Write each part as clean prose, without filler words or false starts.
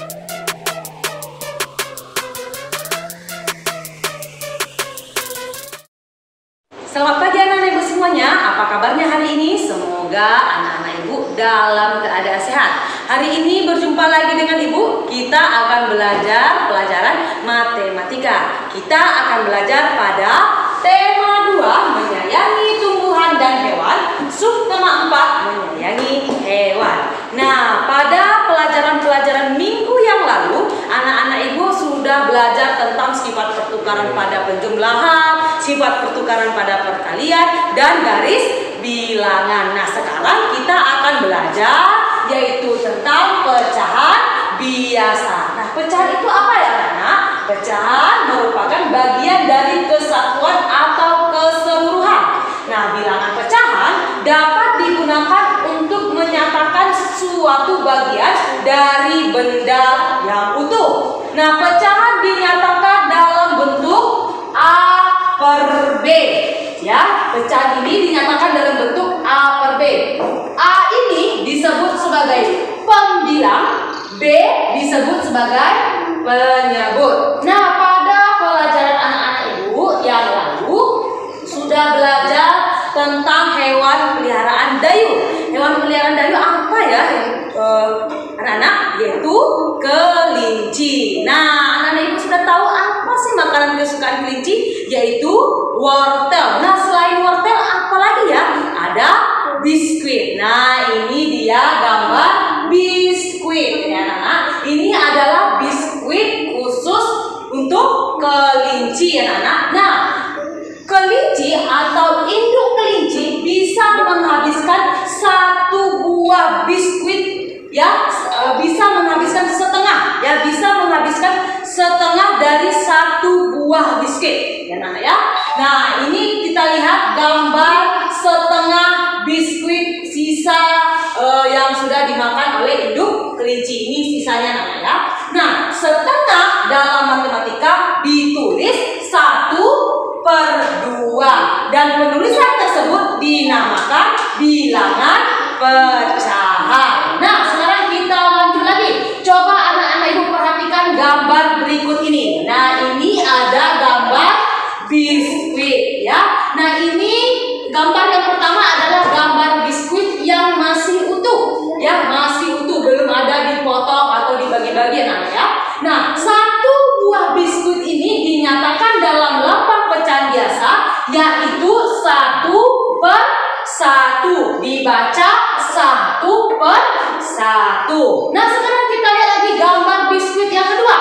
Selamat pagi anak-anak ibu semuanya. Apa kabarnya hari ini? Semoga anak-anak ibu dalam keadaan sehat. Hari ini berjumpa lagi dengan ibu. Kita akan belajar pelajaran matematika. Kita akan belajar pada tema 2, menyayangi tumbuhan dan hewan. Subtema 4, menyayangi hewan. Nah, pada pelajaran-pelajaran minggu yang lalu, anak-anak ibu sudah belajar tentang sifat pertukaran pada penjumlahan, sifat pertukaran pada perkalian, dan garis bilangan. Nah, sekarang kita akan belajar yaitu tentang pecahan biasa. Nah, pecahan itu apa ya anak-anak? Pecahan merupakan bagian dari kesatuan atau keseluruhan. Nah, bilangan pecahan dapat digunakan untuk menyatakan suatu bagian dari benda yang utuh. Nah, pecahan dinyatakan dalam bentuk A per B. Ya, pecahan ini dinyatakan dalam bentuk A per B. A ini disebut sebagai pembilang, B disebut sebagai penyebut. Nah, pada pelajaran anak-anak ibu yang lalu sudah belajar tentang hewan peliharaan Dayu. Hewan peliharaan Dayu apa ya anak-anak? Yaitu kelinci. Nah, anak-anak ibu sudah tahu apa sih makanan kesukaan kelinci? Yaitu wortel. Nah, selain wortel apa lagi ya? Ada biskuit. Nah, ini dia gambar biskuit ya anak-anak. Ini adalah biskuit khusus untuk kelinci ya anak-anak. Nah, kelinci atau induk kelinci bisa menghabiskan satu buah biskuit ya, bisa menghabiskan setengah ya, bisa menghabiskan setengah dari satu buah biskuit ya anak ya. Nah, ini kita lihat gambar setengah biskuit sisa yang sudah dimakan oleh induk kelinci. Ini sisanya anak ya. Nah, setengah dalam matematika ditulis 1/2 dan penulisan tersebut dinamakan bilangan pecahan. Nah, sekarang kita lanjut lagi. Coba anak-anak ibu perhatikan gambar berikut ini. Nah, ini ada gambar biskuit ya. Nah, ini gambar yang pertama adalah gambar biskuit yang masih utuh ya, masih utuh, belum ada dipotong atau dibagi-bagi anak ya. Nah, satu buah biskuit ini dinyatakan dalam lambang pecahan biasa yaitu 1/1. Dibaca 1/1. Nah, sekarang kita lihat lagi gambar biskuit yang kedua.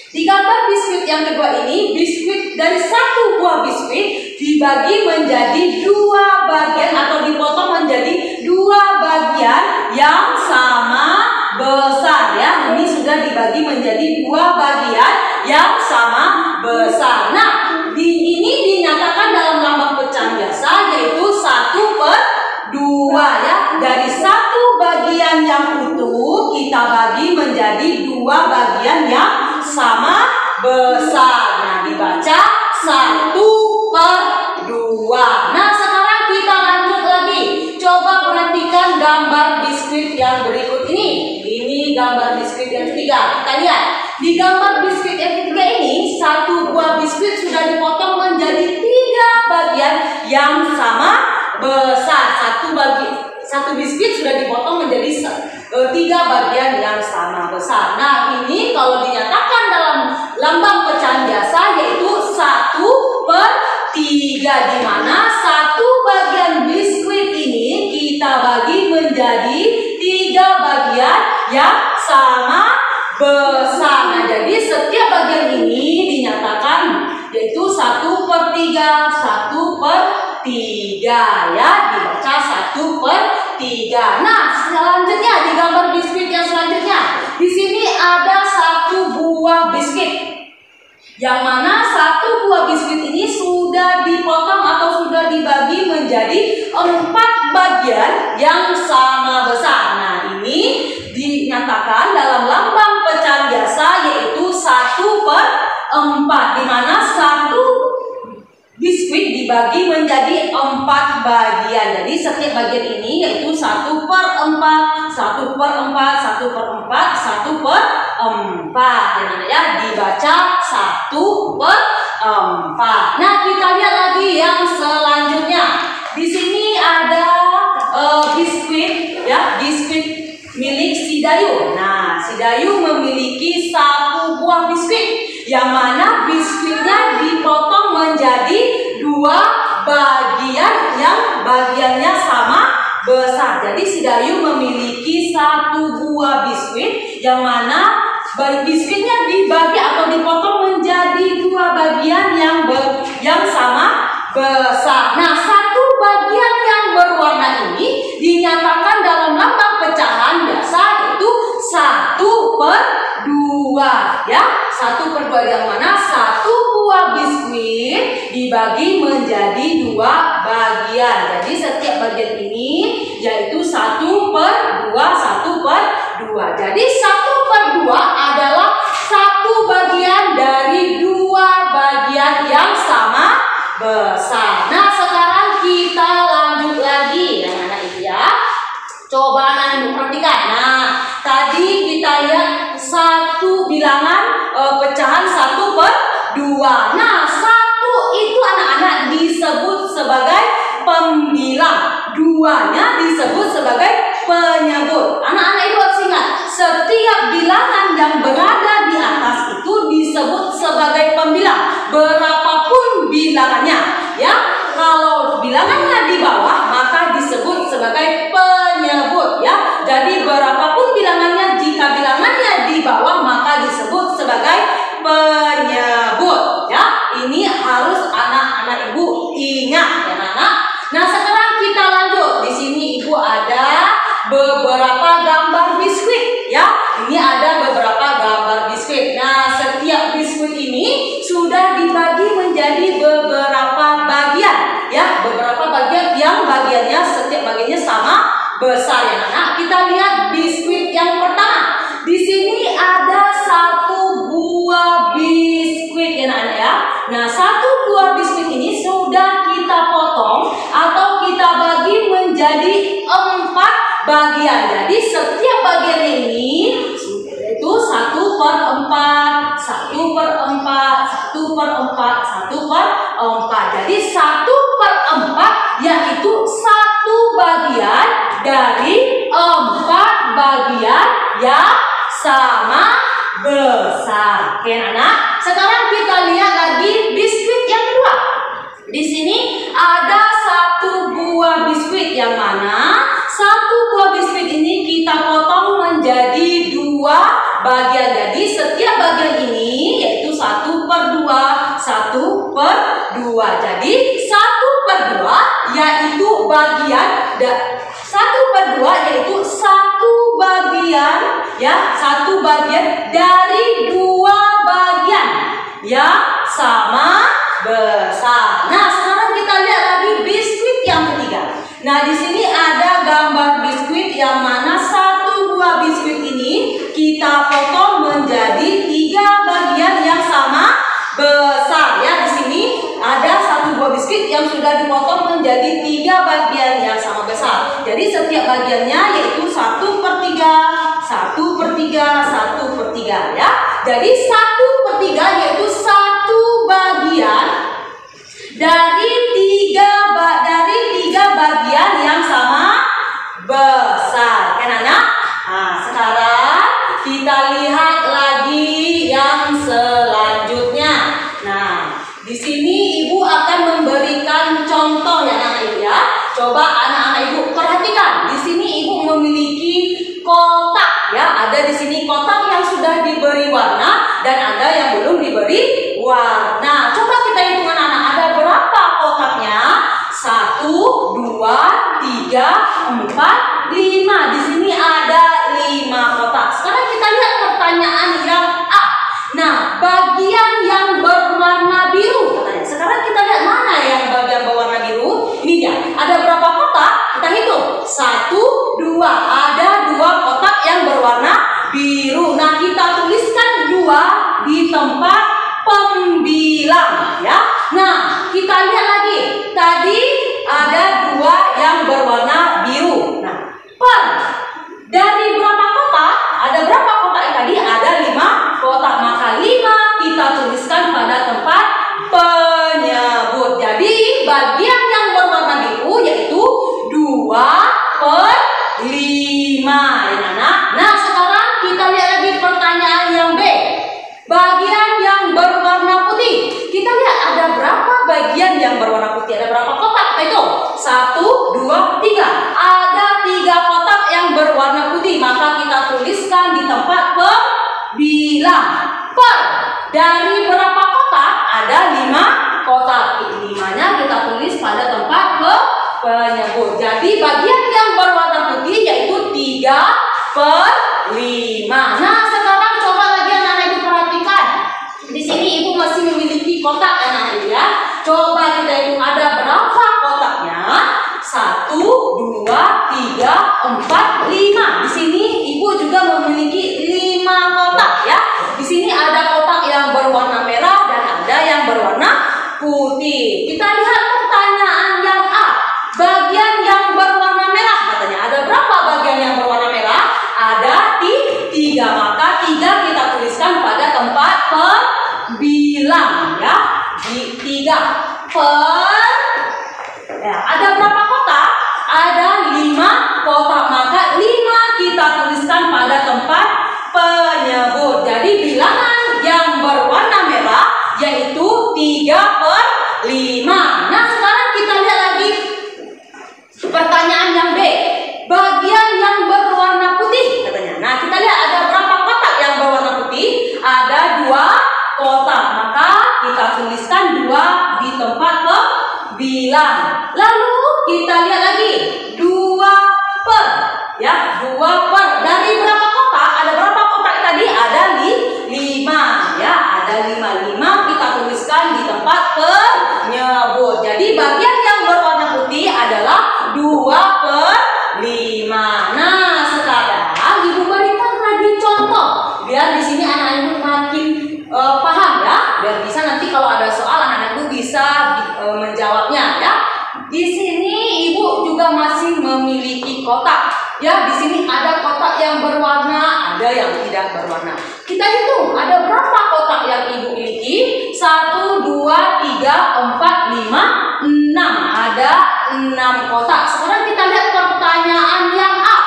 Di gambar biskuit yang kedua ini, biskuit dari satu buah biskuit dibagi menjadi dua bagian atau dipotong menjadi dua bagian yang sama besar ya. Ini sudah dibagi menjadi dua bagian yang sama besar. Nah, ini dinyatakan dalam lambang pecahan biasa yaitu 1/2 ya. Dari satu bagian yang utuh kita bagi menjadi dua bagian yang sama besar. Nah, dibaca 1/2. Nah, sekarang kita lanjut lagi. Coba perhatikan gambar biskuit yang berikut ini. Ini gambar biskuit yang ketiga. Kita lihat. Di gambar biskuit yang ketiga ini, satu buah biskuit sudah dipotong menjadi 3 bagian yang sama besar. Satu biskuit sudah dipotong menjadi 3 bagian yang sama besar. Nah, ini kalau dinyatakan dalam lambang pecahan biasa yaitu 1/3, di mana satu bagian biskuit ini kita bagi menjadi 3 bagian yang sama besar. Nah, jadi setiap bagian ini dinyatakan yaitu 1/3, 1/3 ya, dibaca 1/3. Nah, selanjutnya di gambar biskuit yang selanjutnya, di sini ada satu buah biskuit, yang mana satu buah biskuit ini sudah dipotong atau sudah dibagi menjadi 4 bagian yang sama besar. Nah, ini dinyatakan dalam lambang pecahan biasa yaitu 1/4, di mana satu biskuit dibagi menjadi 4 bagian. Jadi setiap bagian ini yaitu 1/4, 1/4, 1/4, 1/4 4 ya, dibaca 1/4. Nah, kita lihat lagi yang selanjutnya. Di sini ada biskuit ya, biskuit milik si Dayu. Nah, si Dayu memiliki 1 buah biskuit yang mana biskuitnya dipotong menjadi 2 bagian yang bagiannya sama besar. Jadi si Dayu memiliki 1 buah biskuit yang mana biskuitnya dibagi atau dipotong menjadi 2 bagian yang sama besar. Nah, 1 bagian yang berwarna ini dinyatakan dalam lambang pecahan biasa, yaitu 1/2 ya. 1/2 yang mana 1 buah biskuit dibagi menjadi 2 bagian. Jadi setiap bagian ini yaitu 1/2, 1/2. Jadi 1/2 adalah 1 bagian dari 2 bagian yang sama besar. Nah, sekarang kita lanjut lagi anak-anak ibu ya. Coba anak-anak perhatikan. Nah, tadi kita lihat 1 bilangan pecahan 1/2. Nah, 1 itu anak-anak disebut sebagai pembilang, 2-nya disebut sebagai penyebut. Anak-anak ibu harus ingat, setiap bilangan yang berada di atas itu disebut sebagai pembilang, berapapun bilangannya ya. Kalau bilangannya di bawah maka disebut sebagai penyebut ya. Jadi berapapun bilangannya, jika bilangannya di bawah maka disebut sebagai penyebut ya. Ini harus anak-anak ibu ingat ya anak-anak. Nah, sekarang kita lanjut. Di sini ibu ada beberapa gambar biskuit ya. Ini ada beberapa gambar biskuit. Nah, setiap biskuit ini sudah dibagi menjadi beberapa bagian ya, beberapa bagian yang bagiannya setiap bagiannya sama besar ya anak. Kita lihat biskuit yang pertama. Di sini ada 1 buah biskuit ya anak ya. Nah, 1 buah biskuit ini sudah kita potong atau kita bagi menjadi 4 bagian. Jadi setiap bagian ini itu 1/4, 1/4, 1/4, 1/4. Jadi 1/4 yaitu 1 bagian dari 4 bagian yang sama besar. Oke anak. Sekarang kita lihat lagi biskuit yang kedua. Di sini ada 1 buah biskuit yang mana 1 buah biskuit ini kita potong menjadi 2 bagian. Jadi setiap bagian ini yaitu 1/2, 1/2. Jadi 1/2 yaitu bagian 1/2 yaitu 1 bagian ya, 1 bagian dari 2 bagian yang sama besar. Nah, sekarang kita lihat lagi biskuit yang ketiga. Nah, di sini ada gambar biskuit yang mana 1 buah biskuit ini kita potong menjadi 3 bagian yang sama besar ya. Di sini ada 1 buah biskuit yang sudah dipotong menjadi 3 bagian yang sama besar. Jadi setiap bagiannya yaitu 1/3, 1/3, 1/3 ya. Jadi 1/3 yaitu 1 bagian dari 3 bagian yang sama besar. Kan anak? Nah, sekarang kita lihat lagi yang selanjutnya. Nah, di sini ibu akan memberikan contoh ya anak ibu ya. Coba anak-anak ibu perhatikan. Di sini ibu memiliki kotak ya. Ada di sini kotak yang sudah diberi warna dan ada yang belum diberi warna. Coba kita hitung anak-anak, ada berapa kotaknya? 1, 2, 3, 4, 5. Di sini ada 5 kotak. Sekarang kita lihat pertanyaan yang A. Nah, bagian yang berwarna biru katanya. Sekarang kita lihat mana yang bagian berwarna biru. Ini dia. Ada berapa kotak? Kita hitung. 1, 2. Ada 2 kotak yang berwarna biru. Nah, kita tuliskan 2 di tempat pembilang ya. Nah, kita lihat lagi. Tadi ada 2 yang berwarna biru. Nah, dari berapa kotak? Ada berapa kotak tadi? Ada 5 bilang per. Dari berapa kotak? Ada 5 kotak. 5-nya kita tulis pada tempat penyebut. Jadi bagian yang berwarna putih yaitu 3/5. Nah, sekarang coba lagi anak-anak ibu perhatikan. Di sini ibu masih memiliki kotak anak-anak ibu ya. Coba kita hitung ada berapa kotaknya? 1, 2, 3, 4, 5. Di sini ibu juga memiliki 5 kotak ya. Di sini ada kotak yang berwarna merah dan ada yang berwarna putih. Kita lihat pertanyaan yang A. Bagian yang berwarna merah katanya ada berapa bagian yang berwarna merah? Ada 3. Maka 3 kita tuliskan pada tempat pembilang ya. Di 3 per ya, ada berapa kotak? Ada 5 kotak. Maka 5 kita tuliskan pada tempat penyebut. Jadi bilangan yang berwarna merah yaitu 3/5. Nah, sekarang kita lihat lagi pertanyaan yang B. Bagian yang berwarna putih katanya. Nah, kita lihat ada berapa kotak yang berwarna putih? Ada 2 kotak. Maka kita tuliskan 2 di tempat pembilang. Lalu kita lihat lagi 2 per ya, 2 per. Dari berapa kotak? Ada berapa kotak tadi? Ada 5 ya, ada 5 kita tuliskan di tempat penyebut. Jadi bagian yang berwarna putih adalah 2/5. Nah, sekarang ibu berikan lagi contoh biar di sini anak-anak ibu makin paham ya, biar bisa nanti kalau ada soal anak-anak ibu bisa menjawabnya ya. Di sini ibu juga masih memiliki kotak ya. Di sini ada kotak yang berwarna, ada yang tidak berwarna. Kita hitung ada berapa kotak yang ibu miliki? 1, 2, 3, 4, 5, 6. Ada 6 kotak. Sekarang kita lihat pertanyaan yang A.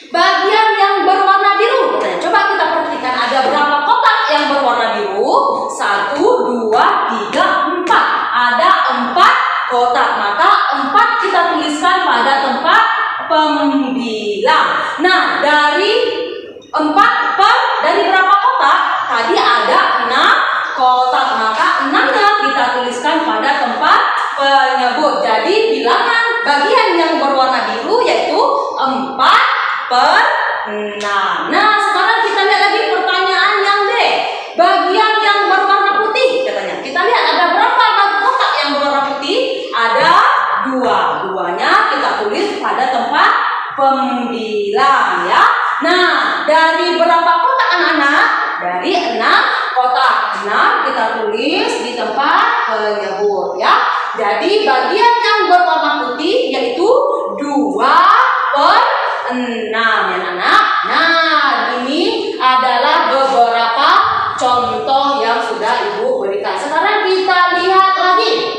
Bagian yang berwarna biru. Nah, coba kita perhatikan ada berapa kotak yang berwarna biru? 1, 2, 3, 4. Ada 4 kotak. Maka 4 kita tuliskan pada tempat pembilang. Nah, dari 4 dari berapa kotak? Tadi ada 6 kotak. Maka 6-nya kita tuliskan pada tempat penyebut. Jadi bilangan bagian yang berwarna biru yaitu 4/6. Nah, sekarang kita lihat lagi pertanyaan yang D. Bagian yang berwarna putih katanya. Kita lihat ada berapa kotak yang berwarna putih? Ada 2. 2-nya kita tulis pada tempat pembilang ya. Nah, dari berapa kotak anak-anak? Dari 6 kotak. 6 kita tulis di tempat penyebut ya. Jadi bagian yang berwarna putih yaitu 2/6 ya anak. Nah, ini adalah beberapa contoh yang sudah ibu berikan. Sekarang kita lihat lagi.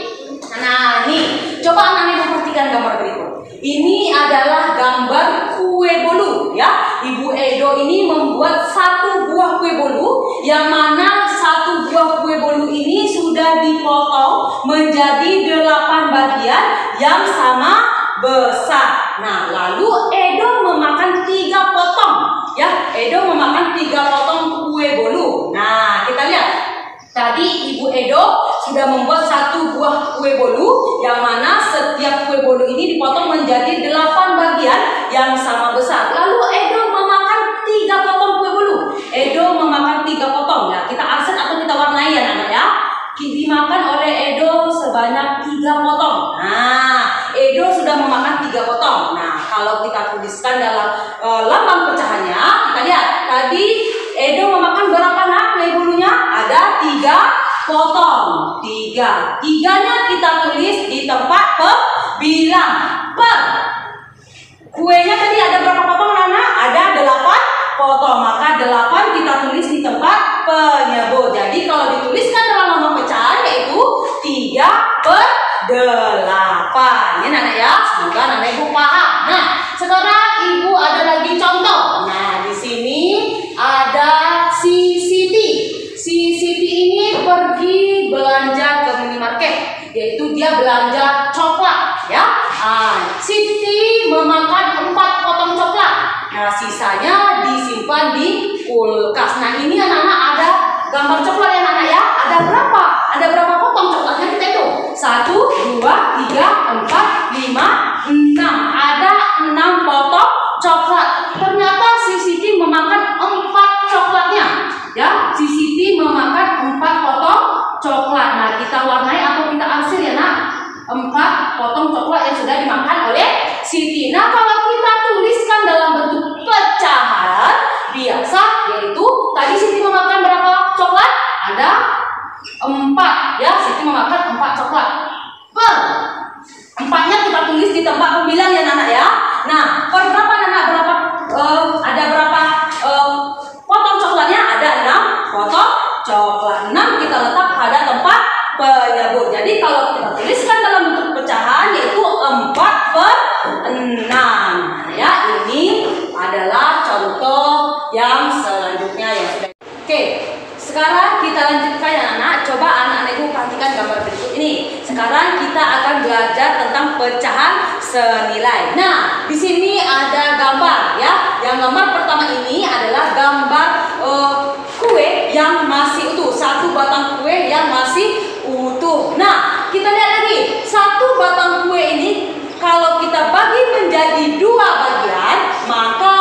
Nah, ini coba anak ibu perhatikan gambar berikut. Ini adalah gambar kue bolu ya. Ibu Edo ini membuat 1 buah kue bolu, yang mana 1 buah kue bolu ini sudah dipotong menjadi 8 bagian yang sama besar. Nah, lalu Edo memakan 3 potong ya. Edo memakan 3 potong kue bolu. Nah, kita lihat. Tadi Ibu Edo sudah membuat 1 buah kue bolu, yang mana setiap kue bolu ini dipotong menjadi 8 bagian yang sama besar. Lalu Edo memakan 3 potong kue bolu. Edo memakan 3 potong ya. Kita aksen atau kita warnai ya anak ya. Dimakan oleh Edo sebanyak 3 potong. Nah, Edo sudah memakan 3 potong. Nah, kalau kita tuliskan dalam lambang pecahannya, kita lihat tadi Edo memakan berapa nak kue bolunya? Ada 3 potong. 3-nya kita tulis di tempat pembilang per. Kuenya tadi ada berapa potong anak? Ada 8 potong. Maka 8 kita tulis di tempat penyebut. Jadi kalau dituliskan dalam lambang pecahan yaitu 3/8. Ya anak ya, semoga anak ibu paham. Nah, sekarang ibu ada lagi contoh. Nah, di sini ada si Siti. Si Siti ini pergi belanja ke minimarket, yaitu dia belanja coklat ya. Siti memakan 4 potong coklat. Nah, sisanya disimpan di kulkas. Nah ini anak-anak ada gambar coklat ya anak-anak ya. Ada berapa? Ada berapa potong coklatnya kita itu? 1, 2, 3, 4, 5, 6. Ada 6 potong coklat. Ternyata si Siti memakan 4 coklatnya. Ya, si Siti memakan 4 potong coklat. Nah kita warnai atau kita arsir ya nak. 4 potong coklat yang sudah dimakan oleh Siti. Nah kalau kita tuliskan dalam bentuk pecahan biasa, yaitu tadi Siti memakan berapa coklat? Ada 4 ya, Siti memakan 4 coklat. Per 4-nya kita tulis di tempat pembilang ya anak ya. Nah per berapa anak? Berapa? Ada berapa potong coklatnya? Ada 6 potong coklat. 6 kita letak pada tempat penyebut. Jadi kalau kita tuliskan dalam bentuk pecahan yaitu 4 per 6 ya. Ini adalah contoh yang selanjutnya yang sudah. Oke, sekarang kita lanjutkan ya anak. Coba anak-anak ibu perhatikan gambar berikut ini. Sekarang kita akan belajar tentang pecahan senilai. Nah di sini ada gambar ya. Yang gambar pertama ini adalah gambar kue yang masih utuh. 1 batang kue yang masih utuh. Nah kita lihat lagi, 1 batang kue ini kalau kita bagi menjadi 2 bagian, maka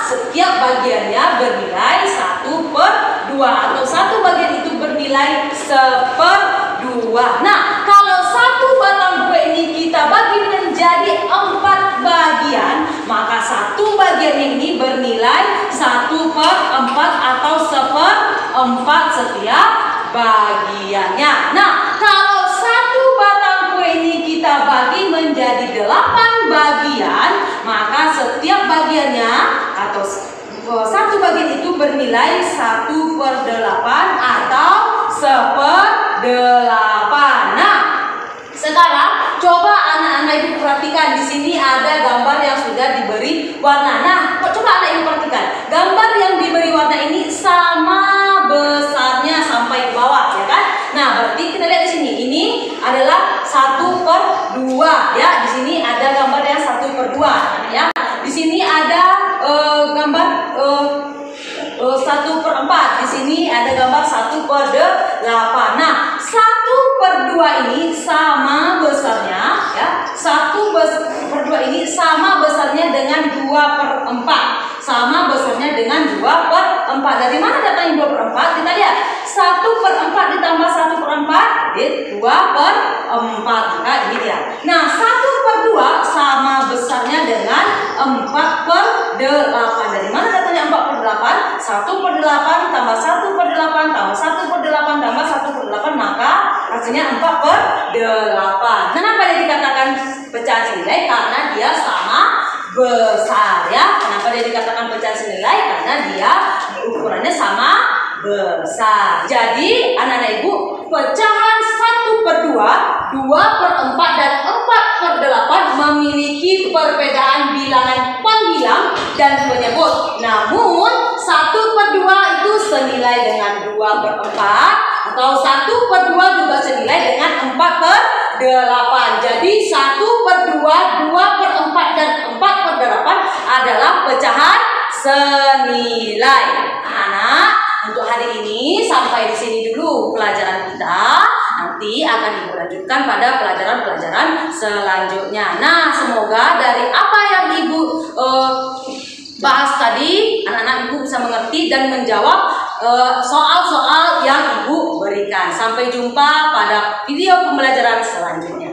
setiap bagiannya bernilai 1/2 atau 1 bagian itu bernilai 1/2. Nah kalau 1 batang kue ini kita bagi menjadi 4 bagian, maka 1 bagian ini bernilai 1/4 atau 1/4 setiap bagiannya. Nah kalau 1 batang kue ini kita bagi menjadi 8 bagian, maka setiap bagiannya atau 1 bagian itu bernilai 1/8 atau 1/8. Nah sekarang coba anak-anak ibu perhatikan, di sini ada gambar yang sudah diberi warna. Nah coba anak ibu perhatikan, gambar yang diberi warna ini sama besarnya sampai ke bawah ya kan. Nah berarti kita lihat di sini, ini adalah 1/2 ya. Di sini ada gambar yang 1/2 ya. Di sini ada gambar 1/4. Di sini ada gambar 1/8. Nah 1/2 ini sama besarnya ya. 1/2 ini sama besarnya dengan 2/4. Sama besarnya dengan 2/4. Dari mana datangnya 2/4? Kita lihat 1/4 ditambah 1/4 2/4. Maka ini dia. Nah 1/2 sama besarnya dengan 4/8. Dari mana datangnya 4/8? 1/8 tambah 1/8 tambah 1/8 tambah 1/8, maka hasilnya 4/8. Kenapa dia dikatakan pecahan senilai? Karena dia sama besar ya. Kenapa dia dikatakan pecahan senilai? Karena dia ukurannya sama besar. Jadi anak-anak ibu, pecahan 1/2, 2/4 dan 4/8 memiliki perbedaan bilangan pembilang dan penyebut. Namun 1/2 itu senilai dengan 2/4 atau 1/2 juga senilai dengan 4/8. Jadi 1/2, 2/4 dan 4/8 adalah pecahan senilai. Anak, untuk hari ini sampai di sini dulu pelajaran kita. Nanti akan dilanjutkan pada pelajaran-pelajaran selanjutnya. Nah, semoga dari apa yang Ibu bahas tadi, anak-anak Ibu bisa mengerti dan menjawab soal-soal yang Ibu berikan. Sampai jumpa pada video pembelajaran selanjutnya.